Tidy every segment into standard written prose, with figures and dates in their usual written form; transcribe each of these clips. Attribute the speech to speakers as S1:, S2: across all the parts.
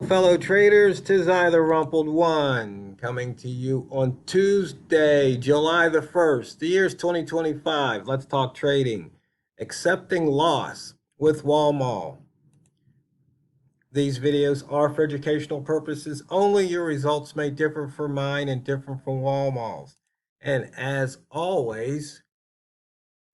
S1: Fellow traders, 'tis I, the Rumpled One, coming to you on Tuesday, July the 1st. The year's 2025. Let's talk trading. Accepting loss with Walmal. These videos are for educational purposes only. Your results may differ from mine and different from Walmal's. And as always,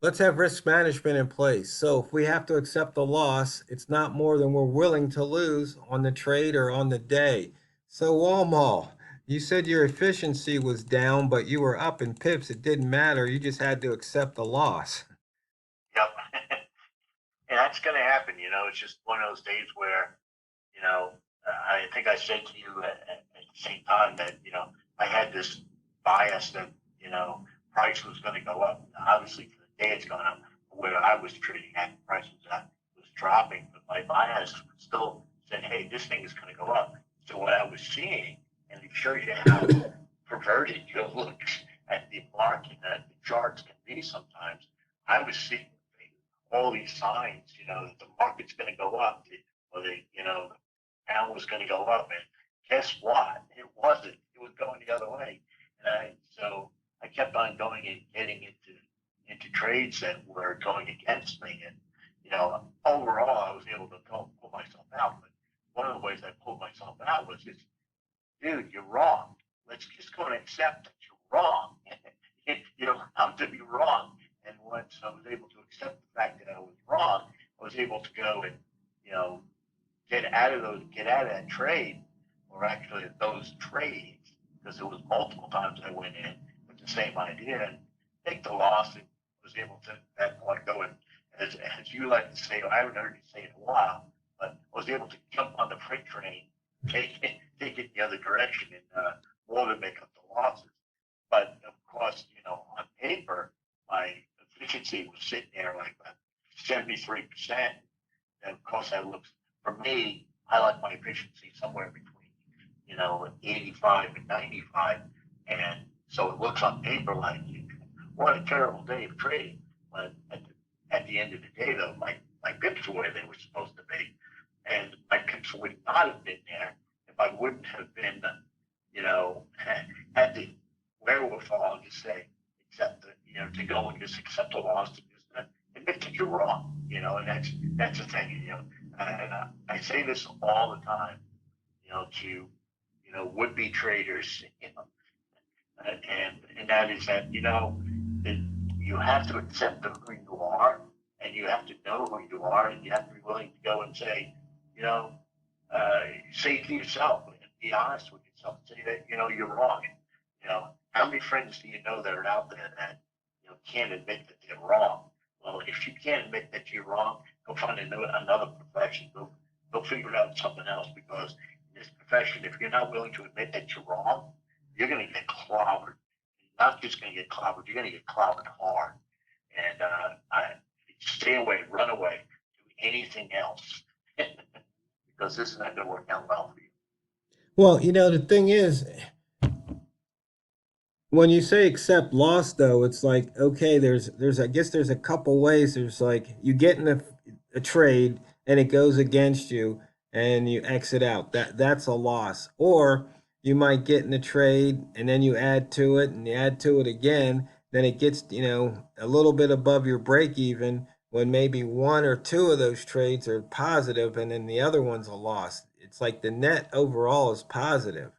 S1: let's have risk management in place. So if we have to accept a loss, it's not more than we're willing to lose on the trade or on the day. So Walmall, you said your efficiency was down, but you were up in pips. It didn't matter. You just had to accept the loss.
S2: Yep. And that's going to happen. It's just one of those days where, I think I said to you at the same time that, I had this bias that, price was going to go up. Obviously, for the day it's gone up. Where I was trading at, the price was dropping, but my bias still said, hey, this thing is going to go up. So what I was seeing, and it shows you how perverted your looks at the market, at the charts can be sometimes, I was seeing all these signs, that the market's going to go up, or the pound was going to go up. And guess what? It wasn't. It was going the other way. So I kept on going and getting into trades that were going against me. And overall, I was able to pull myself out. But one of the ways I pulled myself out was just, dude, you're wrong. Let's just go and accept that you're wrong. You don't have to be wrong. And once I was able to accept the fact that I was wrong, I was able to go and you know get out of that trade, or actually those trades, because it was multiple times I went in with the same idea and take the loss, and was able to at that point go and, as you like to say, I haven't heard you say it in a while, but I was able to jump on the freight train, take it the other direction, and more than make up the losses. But of course, on paper, my efficiency was sitting there like 73%. And of course, that looks, for me, I like my efficiency somewhere between, 85 and 95. And so it looks on paper like, what a terrible day of trading. But at the end of the day, though, my pips were where they were supposed to be. And my pips would not have been there if I wouldn't have been, had the wherewithal to say, accept it, to go and just accept the loss, to just admit that you're wrong, and that's the thing, and I say this all the time, to would be traders, and that is that that you have to accept who you are, and you have to know who you are, and you have to be willing to go and say, you know, say to yourself and be honest with yourself. Say that you're wrong. How many friends do you know that are out there that can't admit that they're wrong? Well, if you can't admit that you're wrong, go find another profession. Go figure out something else, because in this profession, if you're not willing to admit that you're wrong, you're going to get clobbered. You're not just going to get clobbered, you're going to get clobbered hard. And stay away, run away, do anything else, because this is not going to work out well for you.
S1: Well, the thing is, when you say accept loss, though, it's like, okay, there's I guess there's a couple ways. There's like you get in a trade and it goes against you and you exit out. That's a loss. Or you might get in a trade and then you add to it and you add to it again. Then it gets, a little bit above your break even when maybe one or two of those trades are positive and then the other one's a loss. It's like the net overall is positive.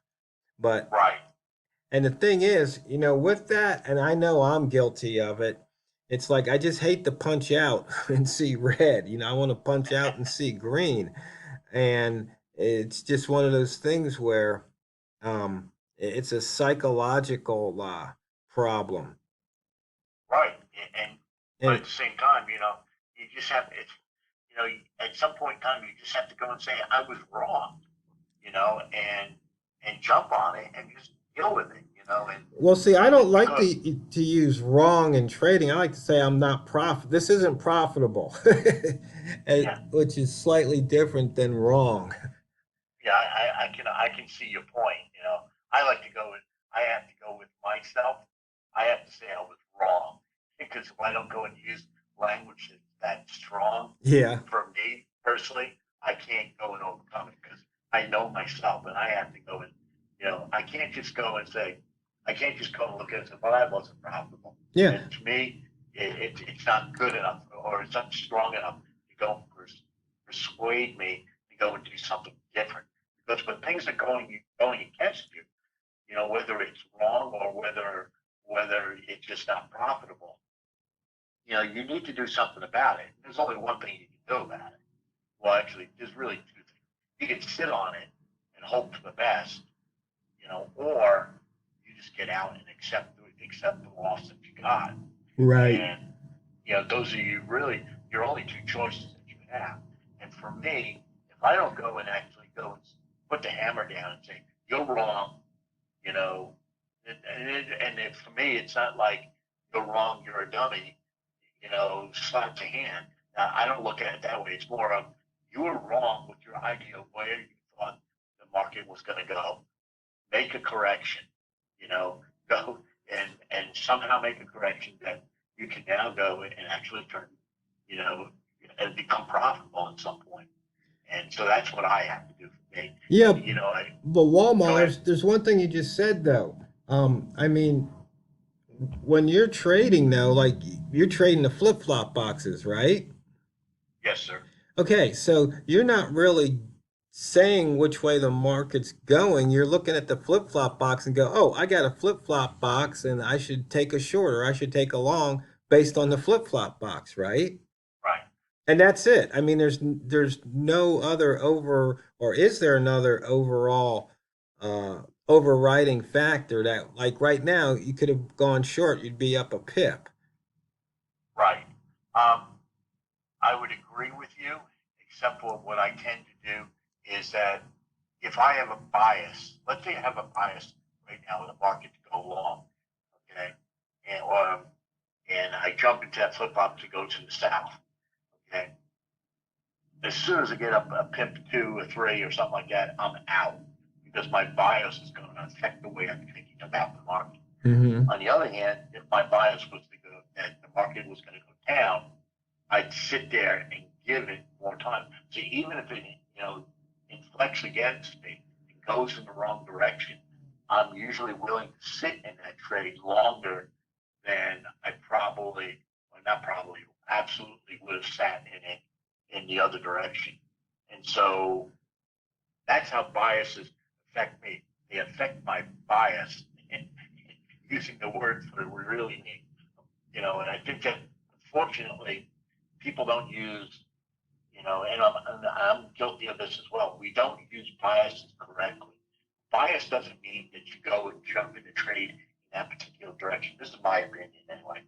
S1: But
S2: Right.
S1: and the thing is, with that, and I know I'm guilty of it, it's like I just hate to punch out and see red. I want to punch out and see green. And it's just one of those things where it's a psychological problem.
S2: Right. And but at
S1: And
S2: the same time, you just have it's at some point in time you just have to go and say I was wrong, and jump on it and just deal with it, and
S1: well, see, I don't like
S2: because
S1: to use wrong in trading. I like to say I'm not profit. This isn't profitable,
S2: yeah,
S1: which is slightly different than wrong.
S2: yeah, I can see your point. I like to go with I have to go with myself. I have to say I was wrong, because if I don't go and use language that's that strong
S1: Yeah.
S2: for me personally, I can't go and overcome it, because I know myself, and I have to go and, I can't just go and say, I can't just go and look at it and say, well, that wasn't profitable.
S1: Yeah.
S2: And to me, it's not good enough, or it's not strong enough to go persuade me to go and do something different. Because when things are going against you, whether it's wrong or whether it's just not profitable, you need to do something about it. There's only one thing you can do about it. Well, actually, there's really two things. You can sit on it and hope for the best, or you just get out and accept the loss that you got.
S1: Right.
S2: And those are your only two choices that you have. And for me, if I don't go and actually go and put the hammer down and say you're wrong, and for me, it's not like you're wrong, you're a dummy, slap the hand. I don't look at it that way. It's more of you were wrong with your idea of where you thought the market was going to go. Make a correction, go and somehow make a correction that you can now go and actually turn, and become profitable at some point. And so that's what I have to do for me.
S1: Yeah,
S2: I
S1: but Walmart,
S2: go ahead.
S1: there's one thing you just said though. I mean, when you're trading though, like you're trading the flip-flop boxes, right?
S2: Yes, sir.
S1: Okay, so you're not really saying which way the market's going. You're looking at the flip-flop box and go, "Oh, I got a flip-flop box and I should take a short or I should take a long based on the flip-flop box," right?
S2: Right.
S1: And that's it. I mean, there's no other or is there another overall overriding factor that like right now you could have gone short, you'd be up a pip.
S2: Right. Um, I would agree with you, except for what I tend to do is that if I have a bias, let's say I have a bias right now in the market to go long, okay, and I jump into that flip flop to go to the south, okay. As soon as I get up a pip two or three or something like that, I'm out because my bias is going to affect the way I'm thinking about the market.
S1: Mm-hmm.
S2: On the other hand, if my bias was to go that the market was going to go down, I'd sit there and give it more time. So even if it, inflects against me and goes in the wrong direction, I'm usually willing to sit in that trade longer than I probably, or not probably, absolutely would have sat in it in the other direction. And so that's how biases affect me. They affect my bias using the words that we really need. And I think that unfortunately people don't use, and I'm guilty of this as well. We don't use biases correctly. Bias doesn't mean that you go and jump in a trade in that particular direction. This is my opinion anyway.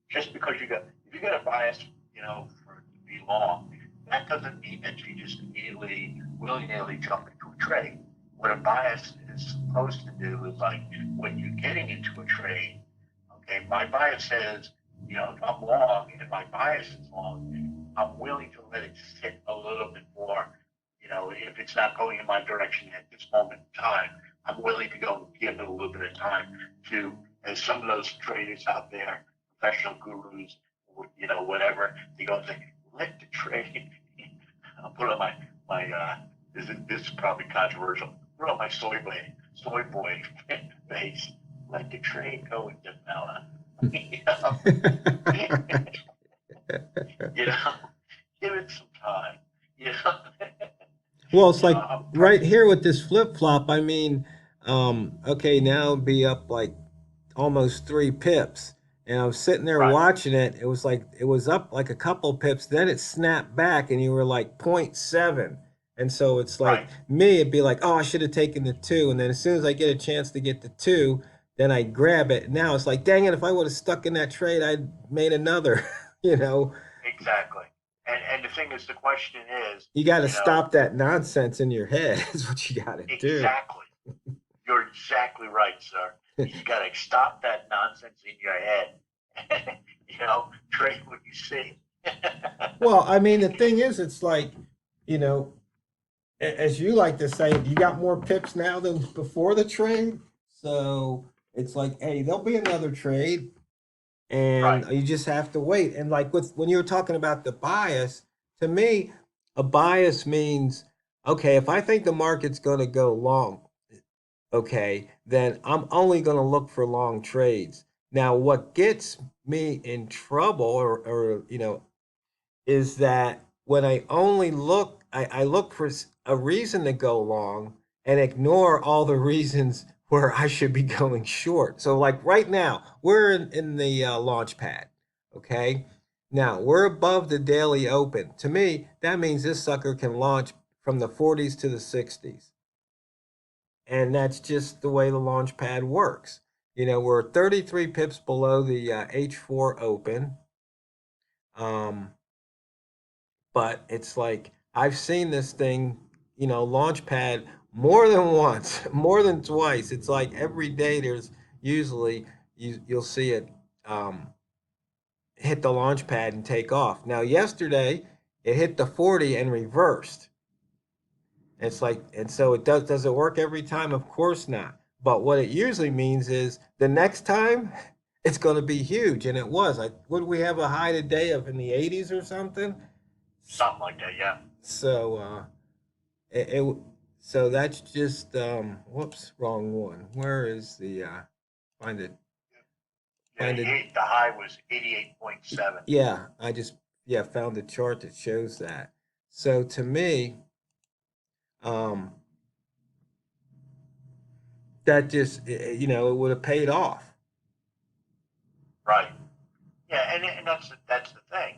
S2: Just because if you got a bias, for it to be long, that doesn't mean that you just immediately, willy-nilly jump into a trade. What a bias is supposed to do is like when you're getting into a trade, okay, my bias says, if I'm long and my bias is long, I'm willing to let it sit a little bit more. If it's not going in my direction at this moment in time, I'm willing to go and give it a little bit of time to, as some of those traders out there, professional gurus, whatever, they go and say, let the trade, I'll put on this is probably controversial, put on my soy boy face, let the trade go and develop. you know, give it some time. You know,
S1: Well, it's like
S2: I'm
S1: right here with this flip-flop, I mean, okay, now it'd be up like almost 3 pips. And I was sitting there
S2: right,
S1: watching it. It was like it was up like a couple pips, then it snapped back and you were like 0.7. And so it's like
S2: right,
S1: me, it'd be like, oh, I should have taken the two. And then as soon as I get a chance to get the two, then I grab it. Now it's like, dang it, if I would have stuck in that trade, I'd made another, you know.
S2: exactly. And the thing is, the question is,
S1: You got to
S2: you know,
S1: stop that nonsense in your head, is what you got to do.
S2: exactly. You're exactly right, sir. You got to stop that nonsense in your head. Trade what you see.
S1: Well, I mean, the thing is, it's like, you know, as you like to say, you got more pips now than before the trade. So it's like, hey, there'll be another trade, and
S2: Right,
S1: you just have to wait. And like with when you were talking about the bias, to me, a bias means okay, if I think the market's going to go long, okay, then I'm only going to look for long trades. Now, what gets me in trouble or is that when I only look, I look for a reason to go long and ignore all the reasons where I should be going short. So, like right now, we're in the launch pad, okay? Now, we're above the daily open. To me, that means this sucker can launch from the 40s to the 60s. And that's just the way the launch pad works. We're 33 pips below the H4 open. Um, but it's like I've seen this thing, launch pad more than once, more than twice. It's like every day there's usually you'll see it hit the launch pad and take off. Now yesterday it hit the 40 and reversed. It's like, and so does it work every time? Of course not. But what it usually means is the next time it's going to be huge, and it was. Like, would we have a high today of in the 80s or something?
S2: Something like that, yeah.
S1: So it so that's just whoops, wrong one. Where is the find it
S2: Yeah,
S1: find it
S2: the high was 88.7.
S1: yeah, I just found a chart that shows that. So to me, um that just it would have paid off.
S2: Right. Yeah, and that's the thing,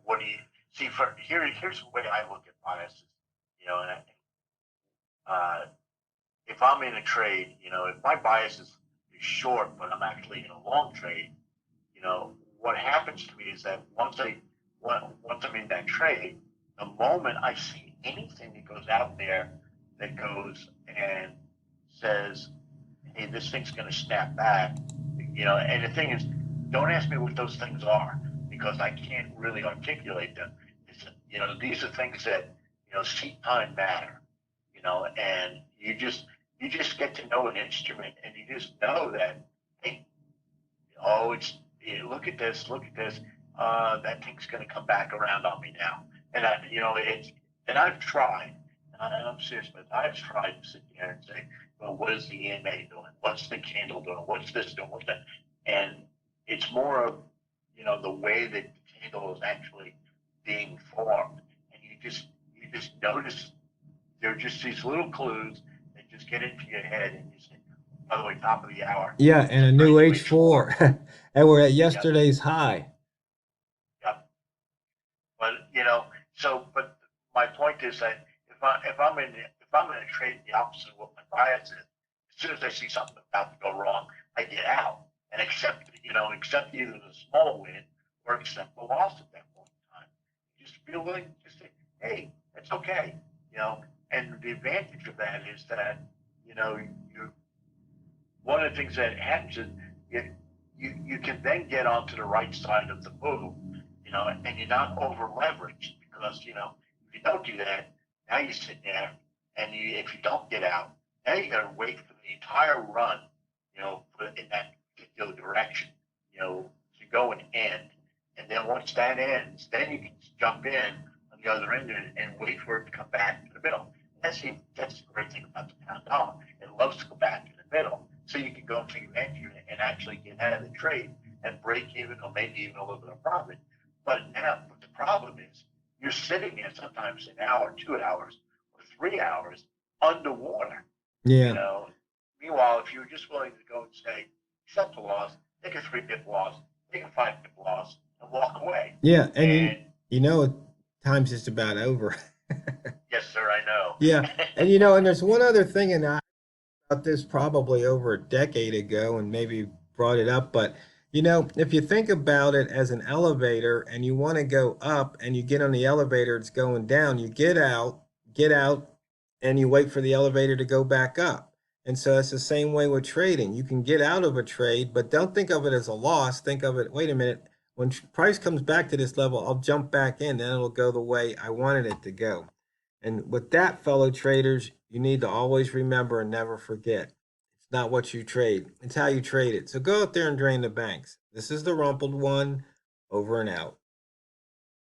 S2: what do you see? Here's the way I look at biases, and if I'm in a trade, if my bias is short, but I'm actually in a long trade, what happens to me is that once I'm in that trade, the moment I see anything that goes out there that goes and says, "Hey, this thing's going to snap back," and the thing is, don't ask me what those things are because I can't really articulate them. These are things that seat time matter, and you just get to know an instrument, and you just know that, hey, oh, look at this, look at this. That thing's going to come back around on me now, and and I've tried, and I'm serious, but I've tried to sit there and say, well, what is the EMA doing? What's the candle doing? What's this doing? What's that? And it's more of the way that the candle is actually being formed, and you just notice there are just these little clues that just get into your head, and you say, by the way, top of the hour.
S1: Yeah,
S2: It's
S1: and
S2: a
S1: a
S2: great
S1: new
S2: new H4.
S1: H4 and we're at
S2: Yep,
S1: yesterday's high.
S2: yep. But but my point is that if I'm in a trade the opposite of what my bias is, as soon as I see something about to go wrong, I get out and accept either the small win or accept the loss at that point in time. Just feel like just say, hey, it's okay, you know. And the advantage of that is that you one of the things that happens is you can then get onto the right side of the move, and you're not over leveraged because if you don't do that, now you're sitting there, and if you don't get out, now you got to wait for the entire run, in that particular direction, to go and end, and then once that ends, then you can jump in on the other end and wait for it to come back to the middle. That's the great thing about the pound dollar. It loves to go back to the middle. So you can go take advantage of it and actually get out of the trade and break even or maybe even a little bit of profit. But now the problem is you're sitting there sometimes an hour, 2 hours, or 3 hours underwater. You
S1: Yeah.
S2: know. Meanwhile, if you're just willing to go and say, accept the loss, take a 3 pip loss, take a 5 pip loss, and walk away.
S1: Yeah, and
S2: And
S1: time's just about over.
S2: yes, sir, I know.
S1: Yeah, and and there's one other thing, and I about this probably over a decade ago, and maybe brought it up, but if you think about it as an elevator, and you want to go up, and you get on the elevator, it's going down. You get out, and you wait for the elevator to go back up. And so it's the same way with trading. You can get out of a trade, but don't think of it as a loss. Think of it, wait a minute, when price comes back to this level, I'll jump back in, then it'll go the way I wanted it to go. And with that, fellow traders, you need to always remember and never forget. It's not what you trade, it's how you trade it. So go out there and drain the banks. This is the Rumpled One, over and out.